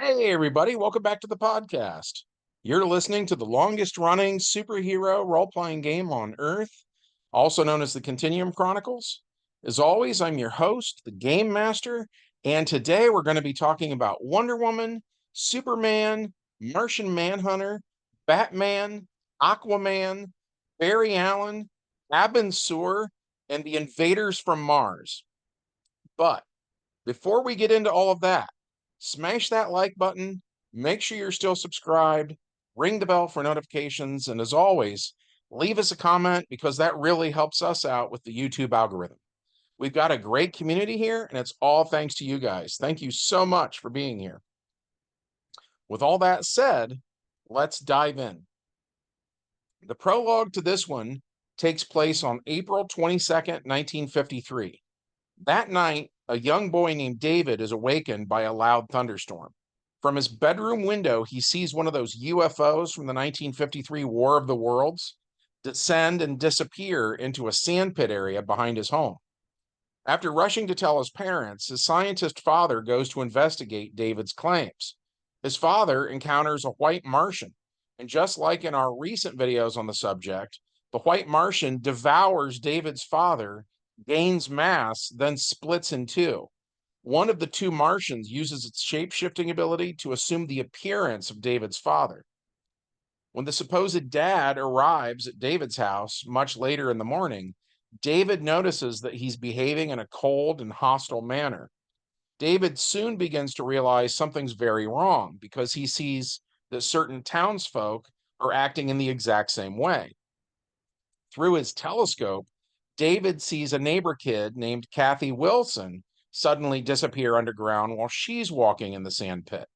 Hey, everybody, welcome back to the podcast. You're listening to the longest running superhero role playing game on Earth, also known as the Continuum Chronicles. As always, I'm your host, the Game Master, and today we're going to be talking about Wonder Woman, Superman, Martian Manhunter, Batman, Aquaman, Barry Allen, Abin, and the Invaders from Mars. But before we get into all of that, smash that like button, make sure you're still subscribed, ring the bell for notifications, and as always, leave us a comment because that really helps us out with the YouTube algorithm. We've got a great community here, and it's all thanks to you guys. Thank you so much for being here. With all that said, let's dive in. The prologue to this one takes place on April 22nd, 1953. That night, a young boy named David is awakened by a loud thunderstorm. From his bedroom window, he sees one of those UFOs from the 1953 War of the Worlds descend and disappear into a sandpit area behind his home. After rushing to tell his parents, his scientist father goes to investigate David's claims. His father encounters a white Martian, and just like in our recent videos on the subject, the white Martian devours David's father, gains mass, then splits in two. One of the two Martians uses its shape-shifting ability to assume the appearance of David's father. When the supposed dad arrives at David's house much later in the morning, David notices that he's behaving in a cold and hostile manner. David soon begins to realize something's very wrong because he sees that certain townsfolk are acting in the exact same way. Through his telescope, David sees a neighbor kid named Kathy Wilson suddenly disappear underground while she's walking in the sand pit.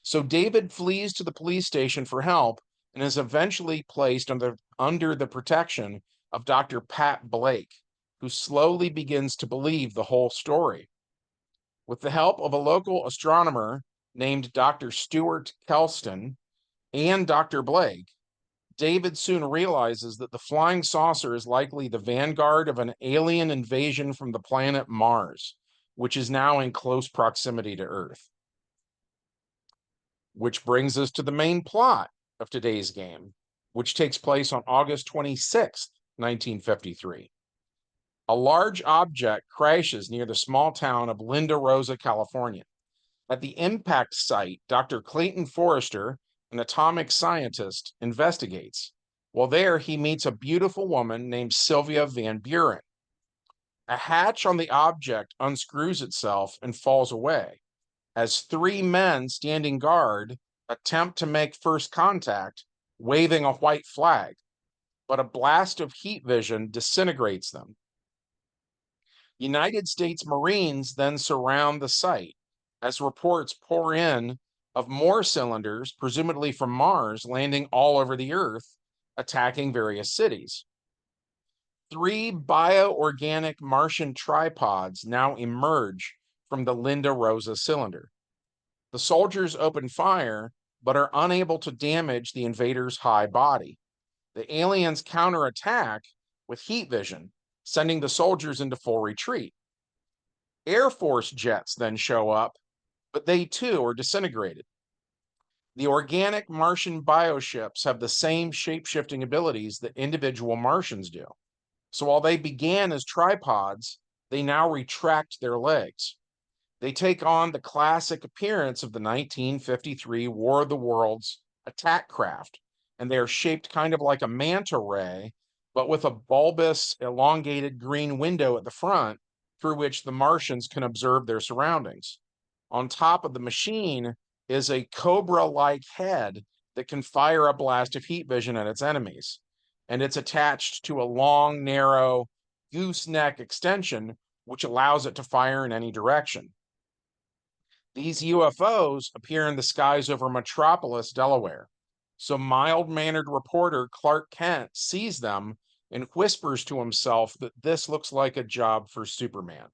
So David flees to the police station for help and is eventually placed under the protection of Dr. Pat Blake, who slowly begins to believe the whole story. With the help of a local astronomer named Dr. Stuart Kelston and Dr. Blake, David soon realizes that the flying saucer is likely the vanguard of an alien invasion from the planet Mars, which is now in close proximity to Earth. Which brings us to the main plot of today's game, which takes place on August 26th, 1953. A large object crashes near the small town of Linda Rosa, California. At the impact site, Dr. Clayton Forrester, an atomic scientist, investigates. While there, he meets a beautiful woman named Sylvia Van Buren. A hatch on the object unscrews itself and falls away. As three men standing guard attempt to make first contact, waving a white flag, but a blast of heat vision disintegrates them. United States Marines then surround the site as reports pour in of more cylinders, presumably from Mars, landing all over the Earth, attacking various cities. Three bioorganic Martian tripods now emerge from the Linda Rosa cylinder. The soldiers open fire, but are unable to damage the invaders' high body. The aliens counterattack with heat vision, sending the soldiers into full retreat. Air Force jets then show up, but they too are disintegrated. The organic Martian bioships have the same shape-shifting abilities that individual Martians do. So while they began as tripods, they now retract their legs. They take on the classic appearance of the 1953 War of the Worlds attack craft, and they are shaped kind of like a manta ray, but with a bulbous, elongated green window at the front through which the Martians can observe their surroundings. On top of the machine is a cobra-like head that can fire a blast of heat vision at its enemies, and it's attached to a long, narrow gooseneck extension, which allows it to fire in any direction. These UFOs appear in the skies over Metropolis, Delaware. So mild-mannered reporter Clark Kent sees them and whispers to himself that this looks like a job for Superman.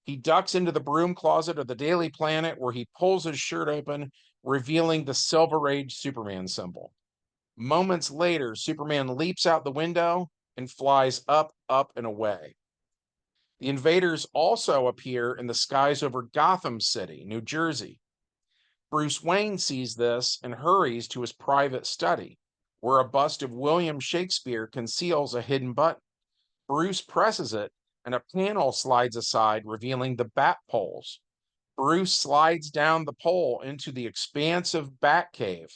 He ducks into the broom closet of the Daily Planet where he pulls his shirt open, revealing the Silver Age Superman symbol. Moments later, Superman leaps out the window and flies up, up, and away. The invaders also appear in the skies over Gotham City, New Jersey. Bruce Wayne sees this and hurries to his private study, where a bust of William Shakespeare conceals a hidden button. Bruce presses it, and a panel slides aside, revealing the bat poles. Bruce slides down the pole into the expansive bat cave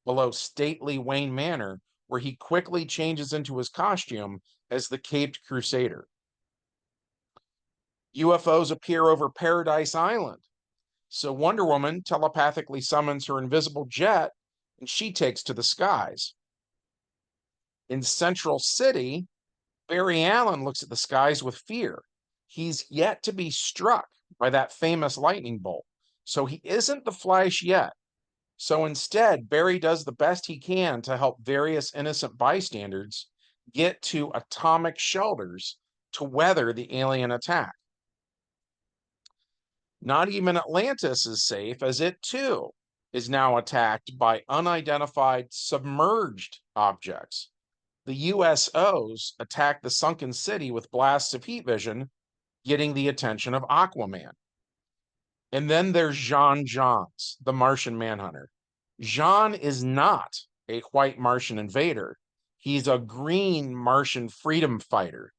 below stately Wayne Manor, where he quickly changes into his costume as the Caped Crusader. UFOs appear over Paradise Island, so Wonder Woman telepathically summons her invisible jet and she takes to the skies. In Central City, Barry Allen looks at the skies with fear. He's yet to be struck by that famous lightning bolt, so he isn't the Flash yet. So instead, Barry does the best he can to help various innocent bystanders get to atomic shelters to weather the alien attack. Not even Atlantis is safe, as it too is now attacked by unidentified submerged objects. The USOs attack the sunken city with blasts of heat vision, getting the attention of Aquaman. And then there's Jean Johns, the Martian Manhunter. Jean is not a white Martian invader. He's a green Martian freedom fighter,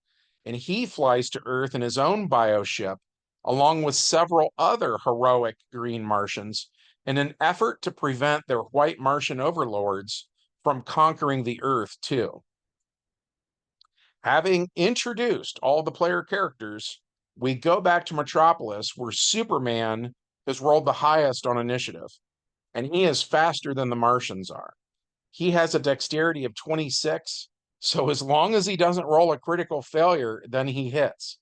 and he flies to Earth in his own bioship, along with several other heroic green Martians, in an effort to prevent their white Martian overlords from conquering the Earth too. Having introduced all the player characters, we go back to Metropolis, where Superman has rolled the highest on initiative, and he is faster than the Martians are. He has a dexterity of 26, so as long as he doesn't roll a critical failure, then he hits.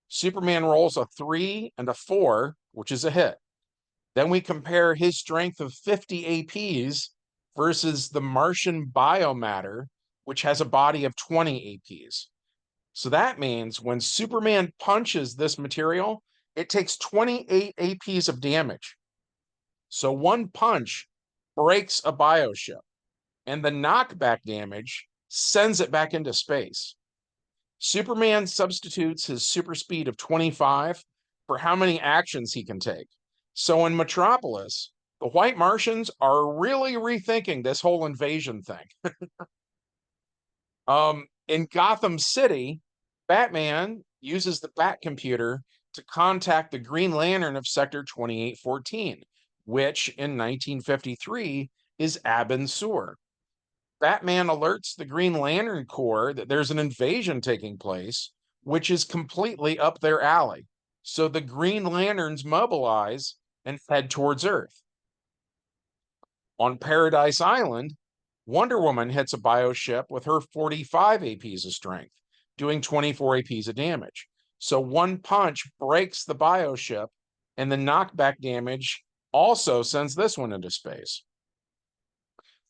Superman rolls a 3 and a 4, which is a hit. Then we compare his strength of 50 APs versus the Martian biomatter, which has a body of 20 APs. So that means when Superman punches this material, it takes 28 APs of damage. So one punch breaks a bioship, and the knockback damage sends it back into space. Superman substitutes his super speed of 25 for how many actions he can take. So in Metropolis, the White Martians are really rethinking this whole invasion thing. In Gotham City, Batman uses the Bat computer to contact the Green Lantern of Sector 2814, which in 1953 is Abin Sur. Batman alerts the Green Lantern Corps that there's an invasion taking place, which is completely up their alley. So the Green Lanterns mobilize and head towards Earth. On Paradise Island, Wonder Woman hits a bioship with her 45 APs of strength, doing 24 APs of damage. So one punch breaks the bioship, and the knockback damage also sends this one into space.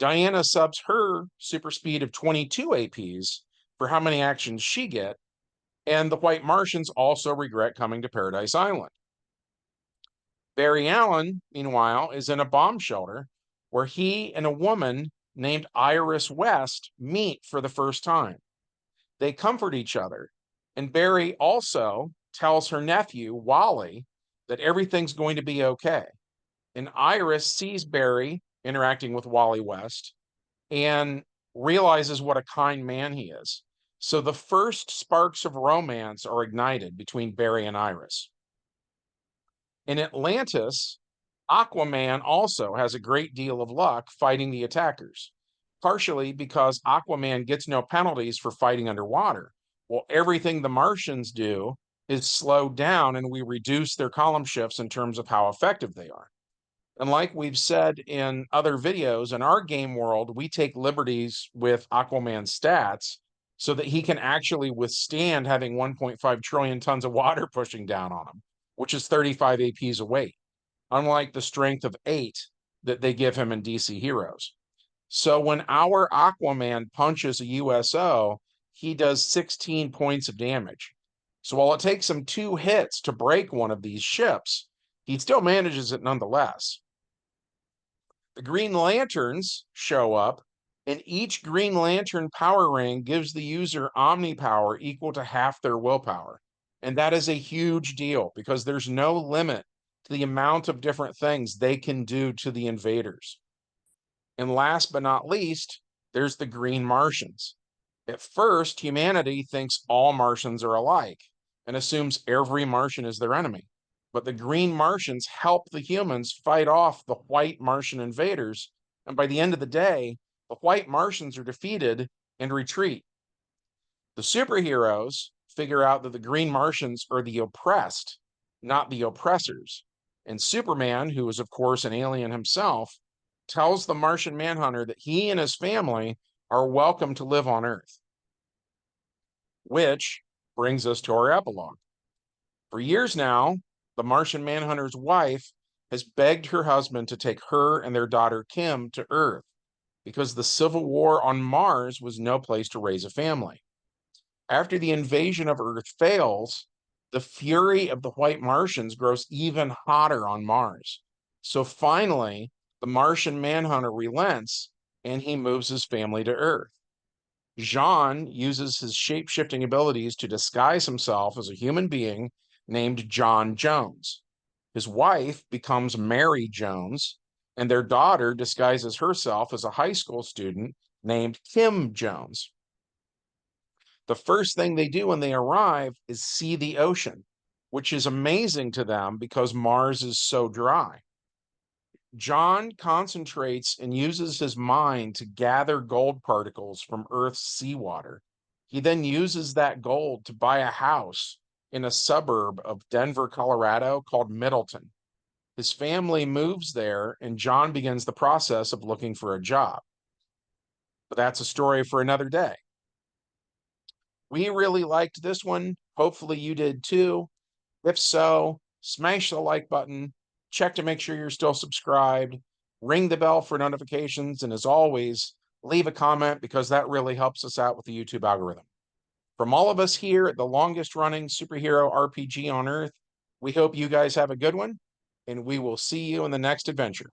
Diana subs her super speed of 22 APs for how many actions she get, and the White Martians also regret coming to Paradise Island. Barry Allen, meanwhile, is in a bomb shelter where he and a woman named Iris West meet for the first time. They comfort each other, and Barry also tells her nephew, Wally, that everything's going to be okay. And Iris sees Barry interacting with Wally West and realizes what a kind man he is. So the first sparks of romance are ignited between Barry and Iris. In Atlantis, Aquaman also has a great deal of luck fighting the attackers, partially because Aquaman gets no penalties for fighting underwater. Well, everything the Martians do is slowed down, and we reduce their column shifts in terms of how effective they are. And like we've said in other videos, in our game world, we take liberties with Aquaman's stats so that he can actually withstand having 1.5 trillion tons of water pushing down on him, which is 35 APs of weight, unlike the strength of 8 that they give him in DC Heroes. So when our Aquaman punches a USO, he does 16 points of damage. So while it takes him 2 hits to break one of these ships, he still manages it nonetheless. The Green Lanterns show up, and each Green Lantern power ring gives the user omni power equal to half their willpower. And that is a huge deal because there's no limit to the amount of different things they can do to the invaders. And last but not least, there's the green Martians. At first, humanity thinks all Martians are alike and assumes every Martian is their enemy. But the green Martians help the humans fight off the white Martian invaders. And by the end of the day, the white Martians are defeated and retreat. The superheroes figure out that the green Martians are the oppressed, not the oppressors. And Superman, who is, of course, an alien himself, tells the Martian Manhunter that he and his family are welcome to live on Earth. Which brings us to our epilogue. For years now, the Martian Manhunter's wife has begged her husband to take her and their daughter Kim to Earth because the civil war on Mars was no place to raise a family. After the invasion of Earth fails, the fury of the white Martians grows even hotter on Mars. So finally, the Martian Manhunter relents and he moves his family to Earth. Jean uses his shape-shifting abilities to disguise himself as a human being named John Jones. His wife becomes Mary Jones, and their daughter disguises herself as a high school student named Kim Jones. The first thing they do when they arrive is see the ocean, which is amazing to them because Mars is so dry. John concentrates and uses his mind to gather gold particles from Earth's seawater. He then uses that gold to buy a house in a suburb of Denver, Colorado called Middleton. His family moves there, and John begins the process of looking for a job. But that's a story for another day. We really liked this one. Hopefully you did too. If so, smash the like button, check to make sure you're still subscribed, ring the bell for notifications, and as always, leave a comment because that really helps us out with the YouTube algorithm. From all of us here at the longest running superhero RPG on Earth, we hope you guys have a good one, and we will see you in the next adventure.